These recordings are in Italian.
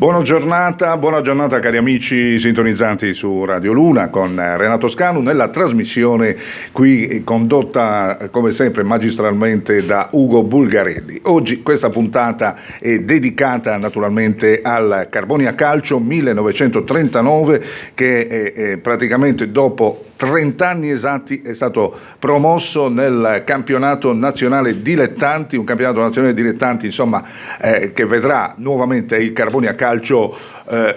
Buona giornata cari amici sintonizzanti su Radio Luna con Renato Scanu nella trasmissione qui condotta come sempre magistralmente da Ugo Bulgarelli. Oggi questa puntata è dedicata naturalmente al Carbonia Calcio 1939 che è praticamente dopo 30 anni esatti è stato promosso nel campionato nazionale dilettanti, un campionato nazionale dilettanti che vedrà nuovamente il Carbonia Calcio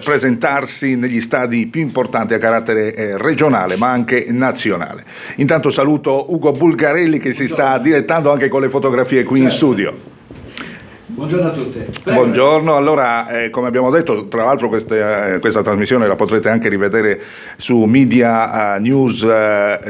presentarsi negli stadi più importanti a carattere regionale ma anche nazionale. Intanto saluto Ugo Bulgarelli che si sta dilettando anche con le fotografie qui in studio. Buongiorno a tutti. Prego. Buongiorno, allora come abbiamo detto, tra l'altro questa trasmissione la potrete anche rivedere su Media News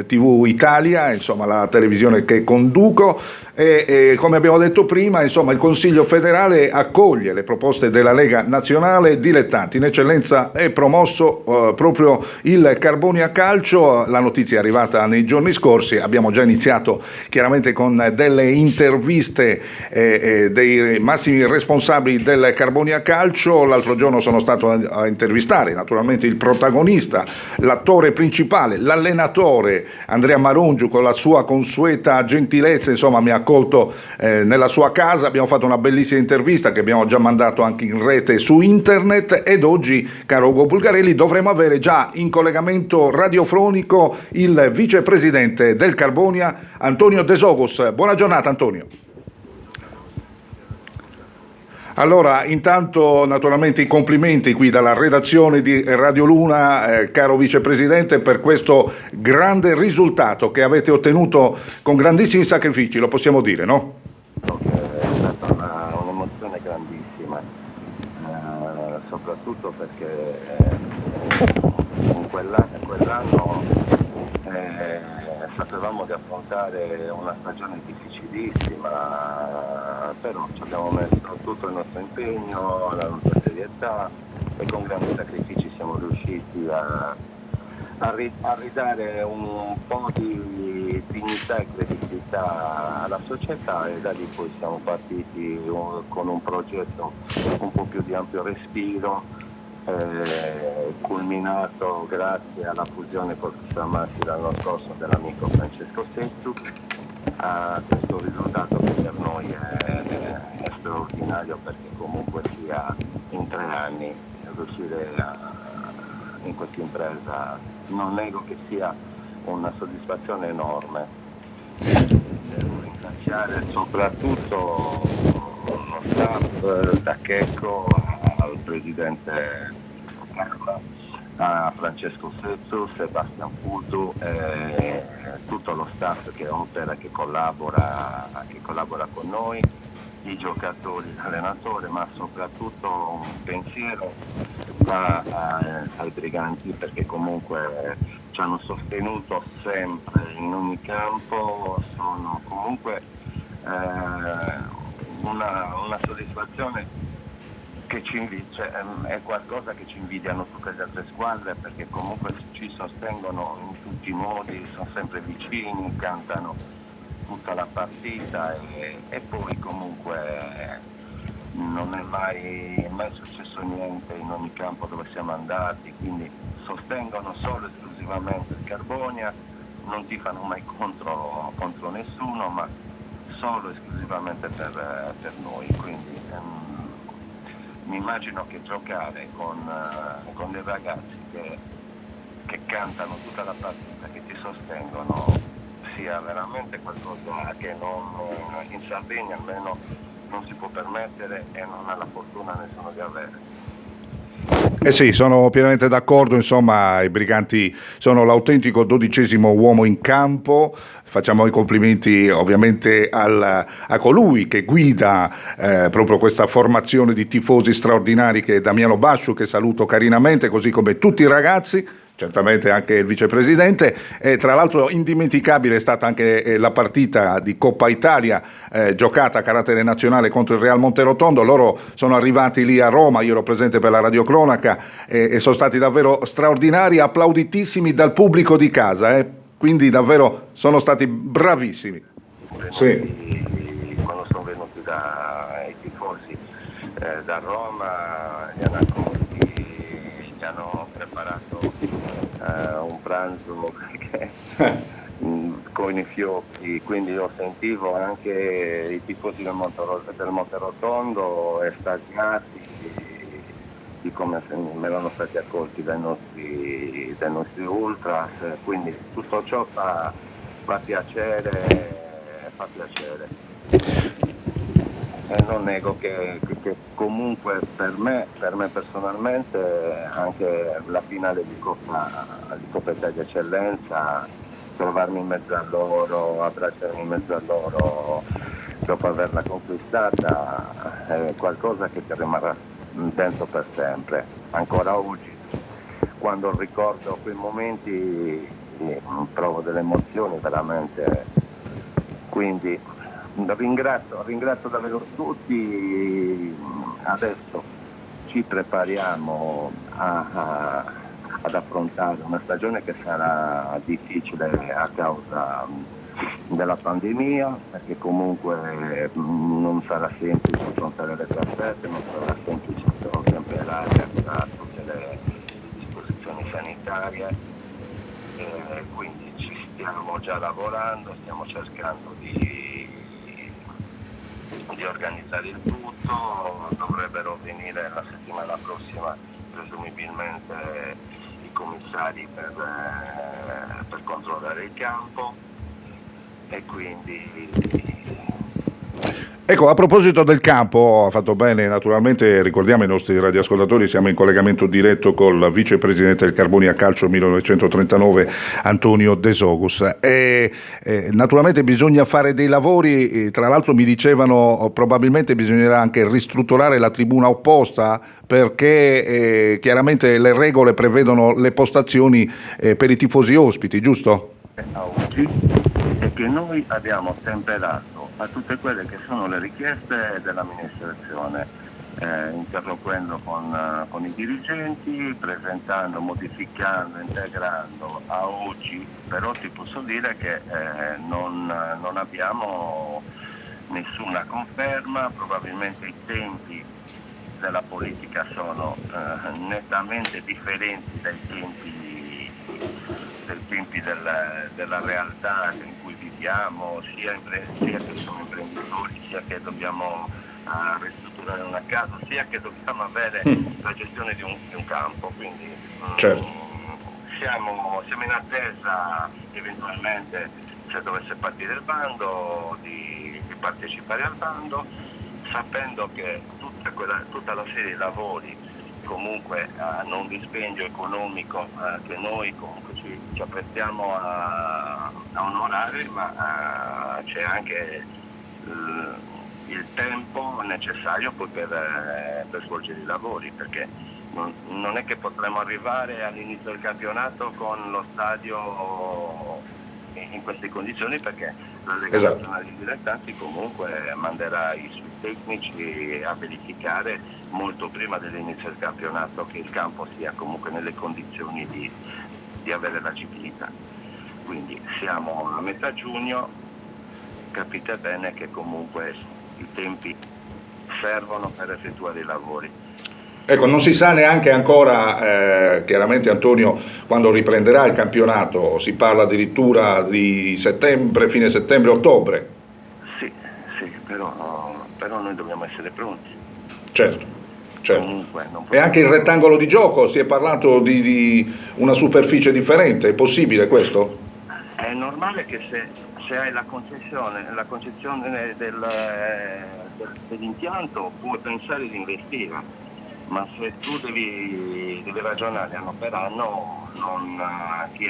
TV Italia, insomma la televisione che conduco. E come abbiamo detto prima, insomma, il Consiglio federale accoglie le proposte della Lega Nazionale Dilettanti. In eccellenza è promosso proprio il Carbonia Calcio. La notizia è arrivata nei giorni scorsi. Abbiamo già iniziato chiaramente con delle interviste dei massimi responsabili del Carbonia Calcio. L'altro giorno sono stato a intervistare naturalmente il protagonista, l'attore principale, l'allenatore Andrea Marungiu, con la sua consueta gentilezza, insomma mi ha accolto nella sua casa. Abbiamo fatto una bellissima intervista che abbiamo già mandato anche in rete su internet, ed oggi, caro Ugo Bulgarelli, dovremo avere già in collegamento radiofonico il vicepresidente del Carbonia, Antonio De Sogos. Buona giornata Antonio. Allora, intanto naturalmente i complimenti qui dalla redazione di Radio Luna, caro vicepresidente, per questo grande risultato che avete ottenuto con grandissimi sacrifici, lo possiamo dire, no? È stata un'emozione grandissima, soprattutto perché in quell'anno sapevamo di affrontare una stagione difficilissima, però ci abbiamo messo tutto il nostro impegno, la nostra serietà, e con grandi sacrifici siamo riusciti a ridare un po' di dignità e credibilità alla società, e da lì poi siamo partiti con un progetto un po' più di ampio respiro, culminato grazie alla fusione proclamata l'anno scorso dell'amico Francesco Setsu. Questo risultato che per noi è straordinario, perché comunque sia in 3 anni riuscire in questa impresa, non nego che sia una soddisfazione enorme. Devo ringraziare soprattutto lo staff, da Checco al presidente a Francesco Setsu, Sebastian Putu, tutto lo staff che opera, che collabora con noi, i giocatori, l'allenatore, ma soprattutto un pensiero ai briganti, perché comunque ci hanno sostenuto sempre in ogni campo. Sono comunque una soddisfazione che è qualcosa che ci invidiano tutte le altre squadre, perché comunque ci sostengono in tutti i modi, sono sempre vicini, cantano tutta la partita, e poi comunque non è mai successo niente in ogni campo dove siamo andati, quindi sostengono solo esclusivamente il Carbonia, non tifano mai contro nessuno, ma solo esclusivamente per noi. Quindi mi immagino che giocare con dei ragazzi che cantano tutta la partita, che ti sostengono, sia veramente qualcosa che in Sardegna almeno non si può permettere e non ha la fortuna nessuno di avere. Sì, sono pienamente d'accordo, insomma i briganti sono l'autentico 12° uomo in campo. Facciamo i complimenti ovviamente a colui che guida proprio questa formazione di tifosi straordinari, che è Damiano Basciu, che saluto carinamente, così come tutti i ragazzi, certamente anche il vicepresidente. E tra l'altro indimenticabile è stata anche la partita di Coppa Italia giocata a carattere nazionale contro il Real Monterotondo. Loro sono arrivati lì a Roma, io ero presente per la radiocronaca, e sono stati davvero straordinari, applauditissimi dal pubblico di casa, quindi davvero sono stati bravissimi. Quando sono venuti dai tifosi da Roma gli hanno preparato un pranzo che, con i fiocchi, quindi io sentivo anche i tifosi del Monterotondo estasiati di come me l'hanno stati accolti dai nostri ultras, quindi tutto ciò fa piacere, fa piacere. Non nego che comunque per me personalmente anche la finale di Coppa Italia Eccellenza, trovarmi in mezzo a loro, abbracciarmi in mezzo a loro dopo averla conquistata è qualcosa che ti rimarrà dentro per sempre. Ancora oggi, quando ricordo quei momenti, provo delle emozioni veramente. Quindi ringrazio davvero tutti. Adesso ci prepariamo ad affrontare una stagione che sarà difficile a causa della pandemia, perché comunque non sarà semplice affrontare le trasferte, non sarà semplice ottemperare a tutte le disposizioni sanitarie, quindi ci stiamo già lavorando, stiamo cercando di organizzare il tutto. Dovrebbero venire la settimana prossima presumibilmente i commissari per controllare il campo, e quindi Ecco, a proposito del campo, ha fatto bene, naturalmente ricordiamo ai nostri radioascoltatori, siamo in collegamento diretto col vicepresidente del Carbonia Calcio 1939, Antonio De Sogus. Naturalmente bisogna fare dei lavori, tra l'altro mi dicevano probabilmente bisognerà anche ristrutturare la tribuna opposta, perché chiaramente le regole prevedono le postazioni per i tifosi ospiti, giusto? a oggi è che noi abbiamo ottemperato a tutte quelle che sono le richieste dell'amministrazione, interloquendo con i dirigenti, presentando, modificando, integrando. A oggi però ti posso dire che non abbiamo nessuna conferma, probabilmente i tempi della politica sono nettamente differenti dai tempi della realtà in cui viviamo, sia che siamo imprenditori, sia che dobbiamo ristrutturare una casa, sia che dobbiamo avere la gestione di un campo. Quindi Certo. siamo in attesa, eventualmente, se dovesse partire il bando, di partecipare al bando, sapendo che tutta la serie di lavori comunque hanno un dispendio economico che noi comunque ci apprestiamo a onorare, ma c'è anche il tempo necessario poi per svolgere i lavori, perché non è che potremo arrivare all'inizio del campionato con lo stadio in queste condizioni, perché la Lega Nazionale di Dilettanti comunque manderà i suoi tecnici a verificare molto prima dell'inizio del campionato che il campo sia comunque nelle condizioni di avere l'agibilità. Quindi siamo a metà giugno, capite bene che comunque i tempi servono per effettuare i lavori. Ecco, non si sa neanche ancora, chiaramente Antonio, quando riprenderà il campionato, si parla addirittura di settembre, fine settembre, ottobre. Sì, però noi dobbiamo essere pronti. Certo. Comunque, e anche il rettangolo di gioco, si è parlato di una superficie differente, è possibile questo? È normale che se hai la concezione dell'impianto puoi pensare di investire. Ma se tu devi ragionare anno per anno, chi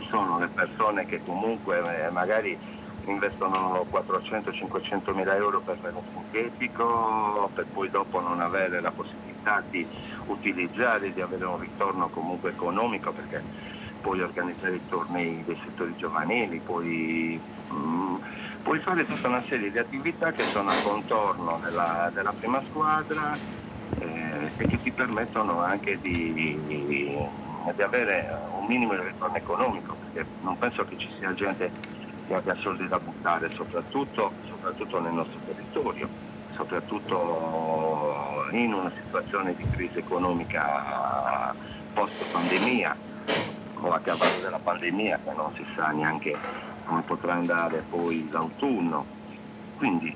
sono le persone che comunque magari investono 400-500 mila euro per fare un sintetico, per poi dopo non avere la possibilità di utilizzare, di avere un ritorno comunque economico, perché puoi organizzare i tornei dei settori giovanili, puoi fare tutta una serie di attività che sono a contorno della prima squadra, e che ti permettono anche di avere un minimo di ritorno economico, perché non penso che ci sia gente che abbia soldi da buttare, soprattutto nel nostro territorio, soprattutto in una situazione di crisi economica post pandemia o a cavallo della pandemia, che non si sa neanche come potrà andare poi l'autunno. Quindi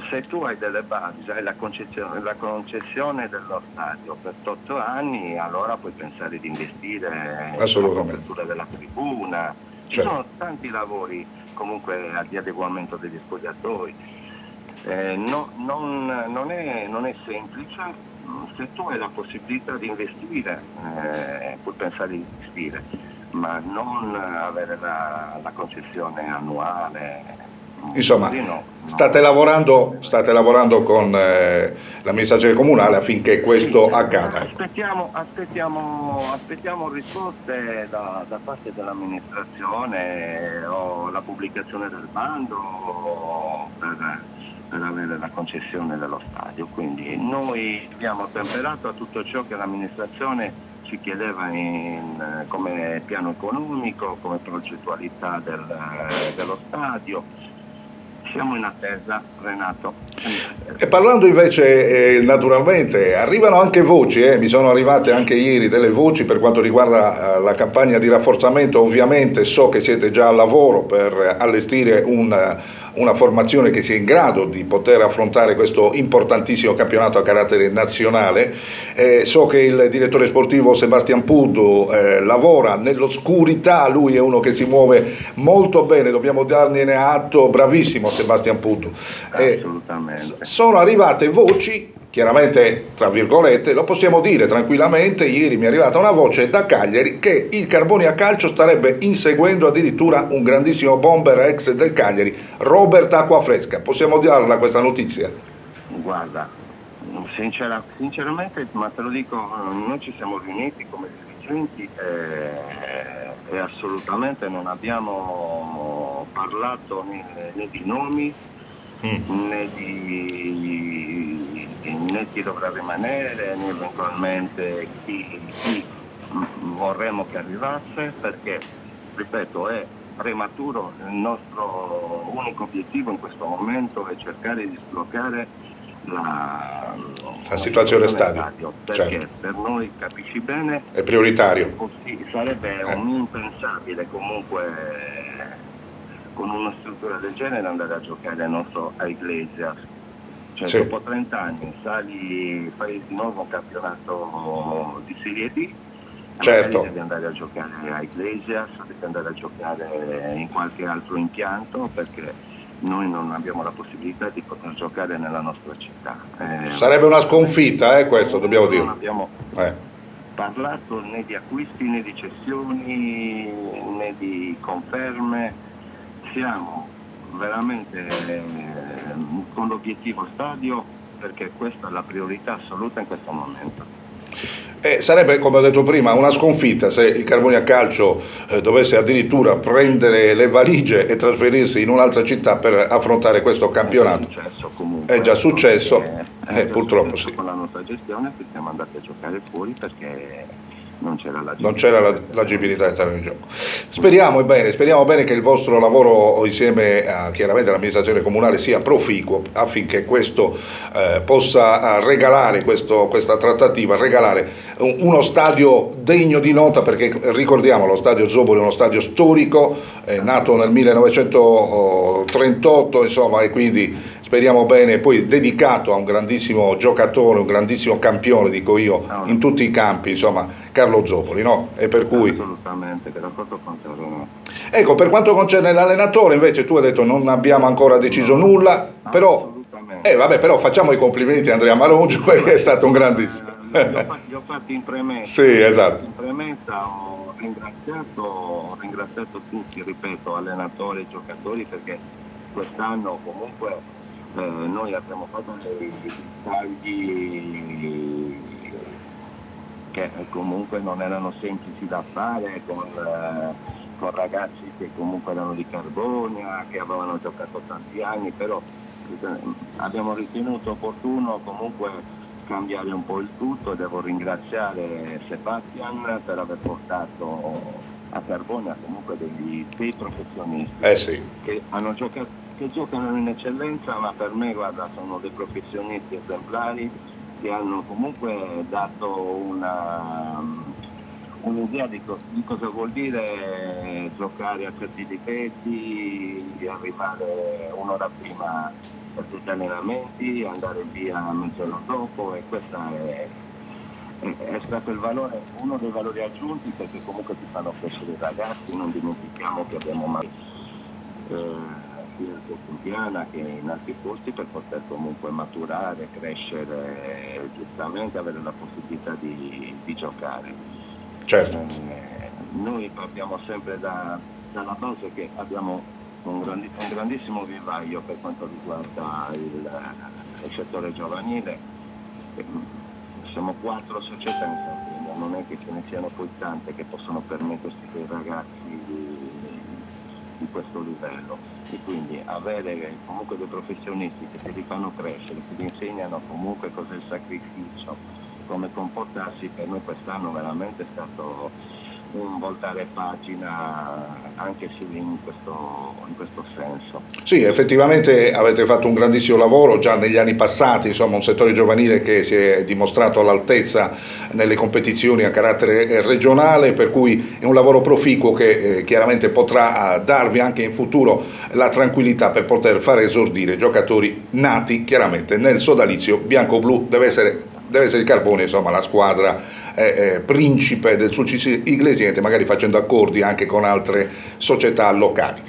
se tu hai delle basi, hai la concessione dello stadio per 8 anni, allora puoi pensare di investire nella copertura della tribuna. Ci sono tanti lavori comunque di adeguamento degli spogliatoi. Non è semplice. Se tu hai la possibilità di investire, puoi pensare di investire, ma non avere la concessione annuale. Insomma, state lavorando con l'amministrazione comunale affinché questo accada. Aspettiamo risposte da parte dell'amministrazione o la pubblicazione del bando per avere la concessione dello stadio. Quindi noi abbiamo ottemperato a tutto ciò che l'amministrazione ci chiedeva come piano economico, come progettualità dello stadio. Siamo in attesa, Renato. E parlando invece, naturalmente, arrivano anche voci, mi sono arrivate anche ieri delle voci per quanto riguarda la campagna di rafforzamento. Ovviamente so che siete già al lavoro per allestire una formazione che sia in grado di poter affrontare questo importantissimo campionato a carattere nazionale. So che il direttore sportivo Sebastian Puddu lavora nell'oscurità, lui è uno che si muove molto bene, dobbiamo dargliene atto, bravissimo Sebastian Puddu. Assolutamente. Sono arrivate voci, chiaramente tra virgolette, lo possiamo dire tranquillamente, ieri mi è arrivata una voce da Cagliari che il Carbonia Calcio starebbe inseguendo addirittura un grandissimo bomber ex del Cagliari, Robert Acquafresca. Possiamo darla questa notizia? Guarda, sinceramente, ma te lo dico, noi ci siamo riuniti come dirigenti e assolutamente non abbiamo parlato né di nomi né chi dovrà rimanere, né eventualmente chi vorremmo che arrivasse, perché, ripeto, è prematuro. Il nostro unico obiettivo in questo momento è cercare di sbloccare la situazione stadio, perché certo. Per noi, capisci bene, è prioritario. Sarebbe un impensabile comunque con una struttura del genere andare a giocare a Iglesias. Cioè, dopo 30 anni fai di nuovo un campionato di Serie D, certo. Devi andare a giocare a Iglesias, devi andare a giocare in qualche altro impianto, perché noi non abbiamo la possibilità di poter giocare nella nostra città. Sarebbe una sconfitta, questo dobbiamo dire. Non abbiamo parlato né di acquisti né di cessioni né di conferme. Siamo veramente con l'obiettivo stadio, perché questa è la priorità assoluta in questo momento. Sarebbe, come ho detto prima, una sconfitta se il Carbonia Calcio dovesse addirittura prendere le valigie e trasferirsi in un'altra città per affrontare questo campionato. È successo comunque. È già successo, purtroppo sì. Con la nostra gestione siamo andati a giocare fuori perché non c'era l'agibilità del terreno di gioco. Speriamo bene che il vostro lavoro insieme chiaramente all'amministrazione comunale sia proficuo, affinché questo possa regalare, questa trattativa, regalare uno stadio degno di nota, perché ricordiamo, lo stadio Zoboli è uno stadio storico, nato nel 1938, insomma, e quindi speriamo bene, poi dedicato a un grandissimo giocatore, un grandissimo campione, dico io, in tutti i campi, insomma, Carlo Zoboli, no? E per cui... Assolutamente, che d'accordo con te. Ecco, per quanto concerne l'allenatore, invece tu hai detto non abbiamo ancora deciso nulla, però... però facciamo i complimenti a Andrea Marongio, perché è stato un grandissimo... Li ho fatti in premessa. Sì, esatto. In premessa ho ringraziato tutti, ripeto, allenatori e giocatori, perché quest'anno comunque noi abbiamo fatto dei tagli che comunque non erano semplici da fare, con ragazzi che comunque erano di Carbonia, che avevano giocato tanti anni, però abbiamo ritenuto opportuno comunque cambiare un po' il tutto. Devo ringraziare Sebastian per aver portato a Carbonia comunque dei professionisti che hanno giocato, che giocano in eccellenza, ma per me, guarda, sono dei professionisti esemplari, che hanno comunque dato un'idea di cosa vuol dire giocare a certi difetti, arrivare un'ora prima per tutti gli allenamenti, andare via mezz'ora dopo, e questa è stato uno dei valori aggiunti, perché comunque ti fanno crescere i ragazzi. Non dimentichiamo che abbiamo mai sia a Cortigiana che in altri posti, per poter comunque maturare, crescere, giustamente avere la possibilità di giocare. Certo. Noi partiamo sempre dalla base che abbiamo un grandissimo vivaio per quanto riguarda il settore giovanile. Siamo 4 società in Sardegna, non è che ce ne siano poi tante che possono permettersi dei ragazzi di questo livello, e quindi avere comunque dei professionisti che ti li fanno crescere, che ti insegnano comunque cos'è il sacrificio, come comportarsi, per noi quest'anno veramente è stato un voltare pagina anche se in questo senso. Sì, effettivamente avete fatto un grandissimo lavoro già negli anni passati, insomma un settore giovanile che si è dimostrato all'altezza nelle competizioni a carattere regionale, per cui è un lavoro proficuo che chiaramente potrà darvi anche in futuro la tranquillità per poter fare esordire giocatori nati chiaramente nel sodalizio bianco-blu. Deve essere il Carbone, insomma, la squadra principe del successo Iglesiente, magari facendo accordi anche con altre società locali.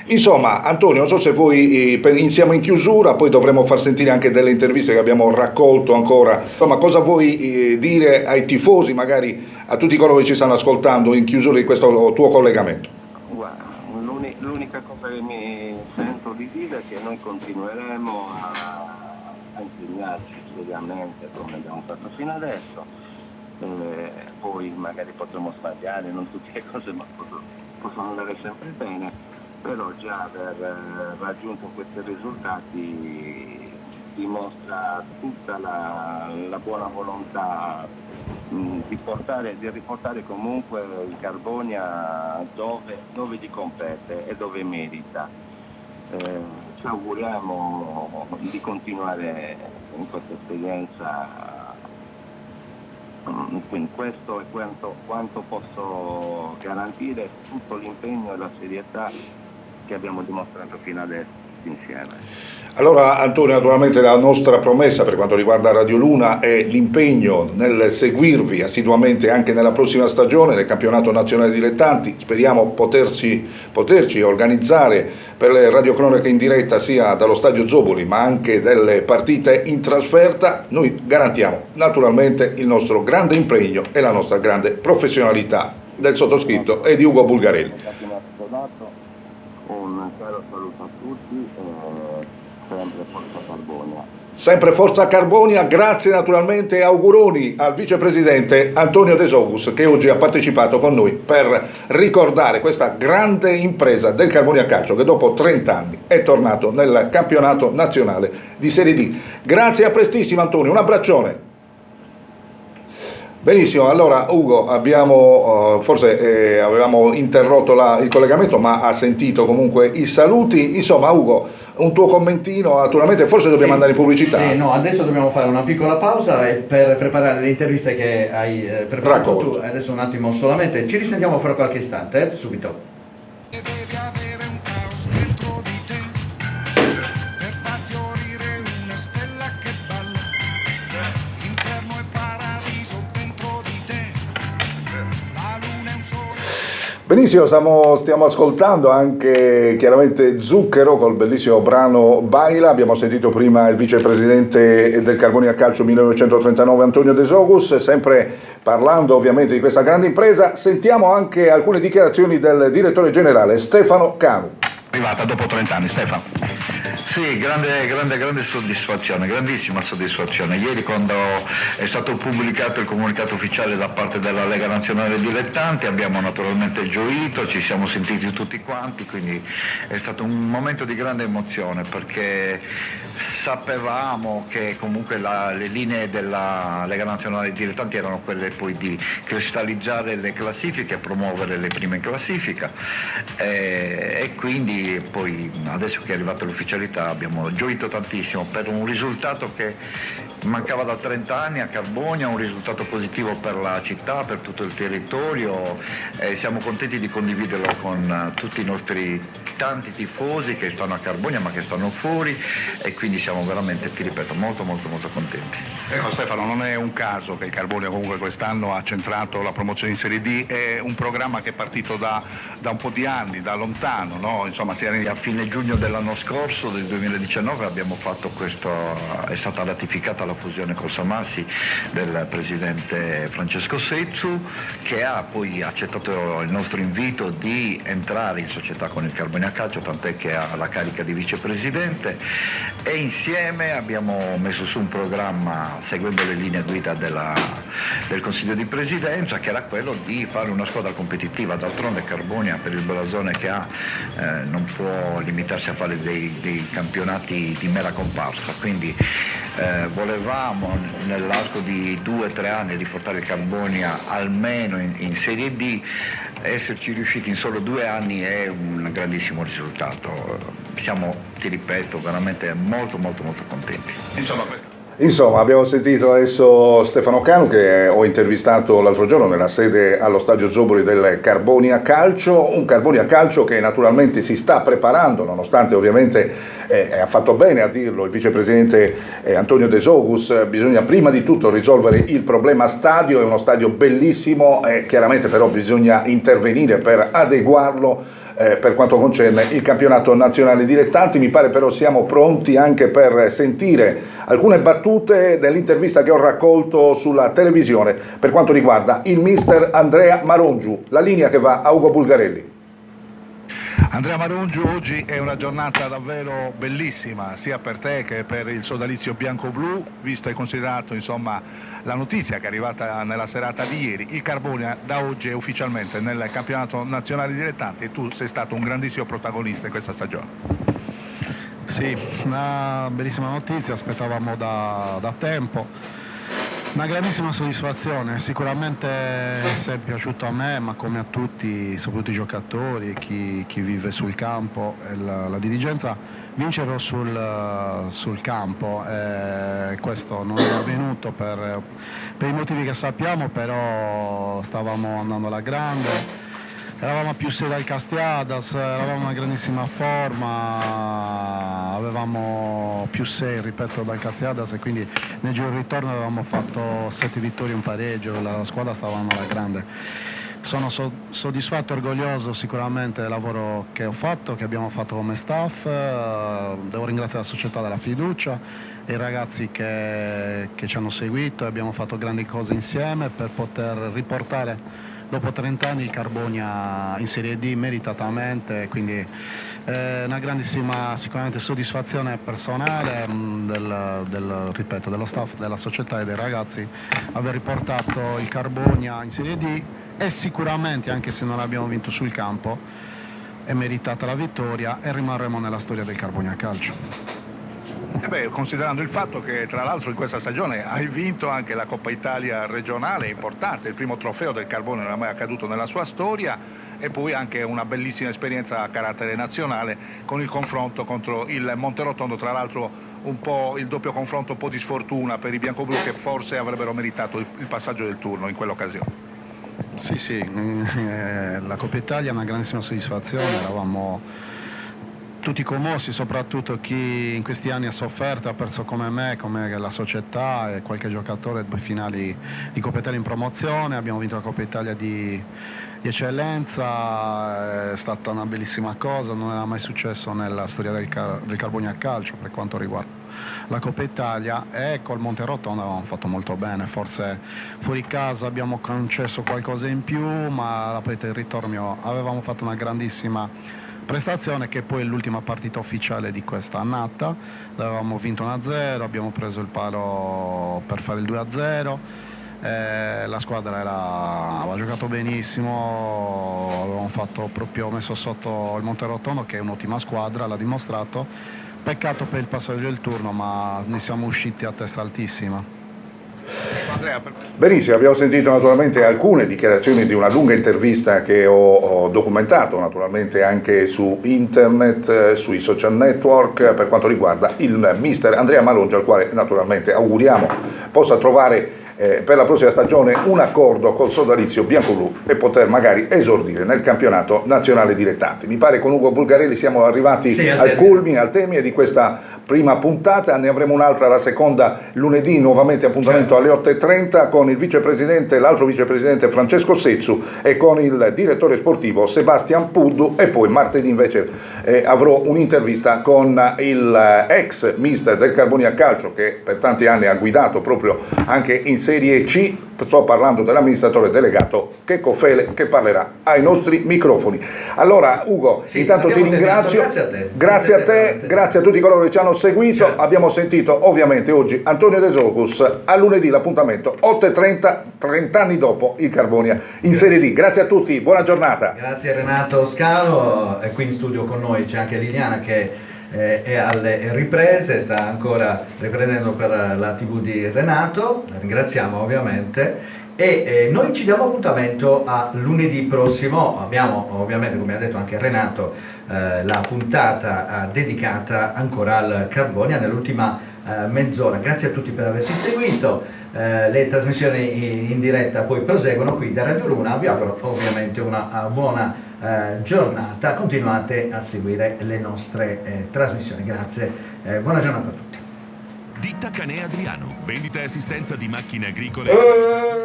Insomma, Antonio, non so se voi siamo in chiusura, poi dovremo far sentire anche delle interviste che abbiamo raccolto ancora. Insomma, cosa vuoi dire ai tifosi, magari a tutti coloro che ci stanno ascoltando in chiusura di questo tuo collegamento? Guarda, l'unica cosa che mi sento di dire è che noi continueremo a impegnarci seriamente come abbiamo fatto fino adesso. Poi magari potremo sbagliare, non tutte le cose ma possono andare sempre bene, però già aver raggiunto questi risultati dimostra tutta la buona volontà di riportare comunque il Carbonia dove gli compete e dove merita. Ci auguriamo di continuare in questa esperienza. Quindi questo è quanto posso garantire, tutto l'impegno e la serietà che abbiamo dimostrato fino adesso insieme. Allora Antonio, naturalmente la nostra promessa per quanto riguarda Radio Luna è l'impegno nel seguirvi assiduamente anche nella prossima stagione del campionato nazionale dilettanti. Speriamo poterci organizzare per le radiocronache in diretta sia dallo stadio Zoboli ma anche delle partite in trasferta. Noi garantiamo naturalmente il nostro grande impegno e la nostra grande professionalità del sottoscritto e di Ugo Bulgarelli. Un caro saluto a tutti. Sempre Forza Carbonia. Sempre Forza Carbonia, grazie naturalmente e auguroni al vicepresidente Antonio De Sogus che oggi ha partecipato con noi per ricordare questa grande impresa del Carbonia Calcio che dopo 30 anni è tornato nel campionato nazionale di Serie D. Grazie, a prestissimo Antonio, un abbraccione. Benissimo, allora Ugo, avevamo interrotto il collegamento, ma ha sentito comunque i saluti. Insomma, Ugo, un tuo commentino, naturalmente forse dobbiamo andare in pubblicità. Sì, no, adesso dobbiamo fare una piccola pausa per preparare le interviste che hai preparato tu. Adesso un attimo solamente, ci risentiamo per qualche istante, subito. Benissimo, stiamo ascoltando anche chiaramente Zucchero col bellissimo brano Baila. Abbiamo sentito prima il vicepresidente del Carbonia Calcio 1939 Antonio De Sogus, sempre parlando ovviamente di questa grande impresa. Sentiamo anche alcune dichiarazioni del direttore generale Stefano Canu. Arrivata dopo 30 anni, Stefano. Sì, grande soddisfazione, grandissima soddisfazione. Ieri quando è stato pubblicato il comunicato ufficiale da parte della Lega Nazionale Dilettanti abbiamo naturalmente gioito, ci siamo sentiti tutti quanti, quindi è stato un momento di grande emozione perché sapevamo che comunque le linee della Lega Nazionale Dilettanti erano quelle poi di cristallizzare le classifiche e promuovere le prime in classifica e quindi poi adesso che è arrivata l'ufficialità abbiamo gioito tantissimo per un risultato che mancava da 30 anni a Carbonia, un risultato positivo per la città, per tutto il territorio, e siamo contenti di condividerlo con tutti i nostri tanti tifosi che stanno a Carbonia ma che stanno fuori, e quindi siamo veramente, ti ripeto, molto contenti. Ecco Stefano, non è un caso che il Carbonia comunque quest'anno ha centrato la promozione in Serie D, è un programma che è partito da un po' di anni, da lontano, no? Insomma, A fine giugno dell'anno scorso, del 2019, abbiamo fatto è stata ratificata la fusione con Samassi del presidente Francesco Sezzu, che ha poi accettato il nostro invito di entrare in società con il Carbonia Calcio, tant'è che ha la carica di vicepresidente, e insieme abbiamo messo su un programma seguendo le linee guida del Consiglio di Presidenza, che era quello di fare una squadra competitiva. D'altronde Carbonia, per il blasone che ha, non può limitarsi a fare dei campionati di mera comparsa, quindi volevamo nell'arco di 2 o 3 anni riportare il Carbonia almeno in Serie D. Esserci riusciti in solo 2 anni è un grandissimo risultato. Siamo, ti ripeto, veramente molto contenti. Insomma, abbiamo sentito adesso Stefano Canu, che ho intervistato l'altro giorno nella sede allo Stadio Zobori del Carbonia Calcio, un Carbonia Calcio che naturalmente si sta preparando, nonostante ovviamente ha fatto bene a dirlo il vicepresidente Antonio De Sogus, bisogna prima di tutto risolvere il problema stadio, è uno stadio bellissimo, chiaramente però bisogna intervenire per adeguarlo per quanto concerne il campionato nazionale dilettanti. Mi pare però siamo pronti anche per sentire alcune battute dell'intervista che ho raccolto sulla televisione per quanto riguarda il mister Andrea Marongiu. La linea che va a Ugo Bulgarelli. Andrea Marongiu, oggi è una giornata davvero bellissima sia per te che per il sodalizio bianco-blu, visto e considerato insomma la notizia che è arrivata nella serata di ieri. Il Carbonia da oggi è ufficialmente nel campionato nazionale dilettanti e tu sei stato un grandissimo protagonista in questa stagione. Sì, una bellissima notizia, aspettavamo da tempo. Una grandissima soddisfazione, sicuramente se è piaciuto a me, ma come a tutti, soprattutto i giocatori, chi vive sul campo e la dirigenza, vincere sul campo. Questo non è avvenuto per i motivi che sappiamo, però stavamo andando alla grande. Eravamo più sei dal Castiadas, eravamo in una grandissima forma, avevamo più 6, ripeto, dal Castiadas, e quindi nel giro di ritorno avevamo fatto 7 vittorie e un pareggio, la squadra stava andando alla grande. Sono soddisfatto e orgoglioso sicuramente del lavoro che ho fatto, che abbiamo fatto come staff. Devo ringraziare la società della fiducia e i ragazzi che ci hanno seguito, e abbiamo fatto grandi cose insieme per poter riportare dopo 30 anni il Carbonia in Serie D meritatamente, quindi una grandissima sicuramente soddisfazione personale ripeto, dello staff, della società e dei ragazzi aver riportato il Carbonia in Serie D, e sicuramente, anche se non abbiamo vinto sul campo, è meritata la vittoria e rimarremo nella storia del Carbonia Calcio. Considerando il fatto che tra l'altro in questa stagione hai vinto anche la Coppa Italia regionale, importante, il primo trofeo del Carbonia non è mai accaduto nella sua storia, e poi anche una bellissima esperienza a carattere nazionale con il confronto contro il Monterotondo, tra l'altro un po' il doppio confronto, un po' di sfortuna per i biancoblù che forse avrebbero meritato il passaggio del turno in quell'occasione. Sì, la Coppa Italia è una grandissima soddisfazione, eravamo tutti commossi, soprattutto chi in questi anni ha sofferto, ha perso come me, come la società e qualche giocatore, 2 finali di Coppa Italia in promozione. Abbiamo vinto la Coppa Italia di eccellenza, è stata una bellissima cosa, non era mai successo nella storia del Carbonia Calcio per quanto riguarda la Coppa Italia, e col Monterotondo avevamo fatto molto bene. Forse fuori casa abbiamo concesso qualcosa in più, ma la partita di ritorno avevamo fatto una grandissima prestazione, che poi è l'ultima partita ufficiale di questa annata. L'avevamo vinto 1-0, abbiamo preso il palo per fare il 2-0, la squadra aveva giocato benissimo, avevamo messo sotto il Monterotondo, che è un'ottima squadra, l'ha dimostrato. Peccato per il passaggio del turno, ma ne siamo usciti a testa altissima. Benissimo, abbiamo sentito naturalmente alcune dichiarazioni di una lunga intervista che ho documentato naturalmente anche su internet, sui social network, per quanto riguarda il mister Andrea Malongia, al quale naturalmente auguriamo possa trovare per la prossima stagione un accordo col sodalizio biancolù e poter magari esordire nel campionato nazionale dilettanti. Mi pare con Ugo Bulgarelli siamo arrivati al culmine, al termine di questa prima puntata, ne avremo un'altra la seconda lunedì, nuovamente appuntamento alle 8:30 con il vicepresidente, l'altro vicepresidente Francesco Sezzu e con il direttore sportivo Sebastian Puddu, e poi martedì invece avrò un'intervista con il ex mister del Carbonia Calcio che per tanti anni ha guidato proprio anche in Serie C. Sto parlando dell'amministratore delegato Checco Fele, che parlerà ai nostri microfoni. Allora Ugo, sì, intanto ti ringrazio, grazie a te, grazie a tutti coloro che ci hanno seguito. Certo. Abbiamo sentito ovviamente oggi Antonio De Zocus, a lunedì l'appuntamento 8:30, 30 anni dopo il Carbonia in Serie D. Grazie a tutti, buona giornata. Grazie Renato Scalo, e qui in studio con noi c'è anche Liliana che è alle riprese, sta ancora riprendendo per la TV di Renato, la ringraziamo ovviamente, e noi ci diamo appuntamento a lunedì prossimo. Abbiamo ovviamente, come ha detto anche Renato, la puntata dedicata ancora al Carbonia nell'ultima mezz'ora. Grazie a tutti per averci seguito, le trasmissioni in diretta poi proseguono qui da Radio Luna. Vi auguro ovviamente una buona giornata, continuate a seguire le nostre trasmissioni. Grazie, buona giornata a tutti. Ditta Canè Adriano, vendita e assistenza di macchine agricole.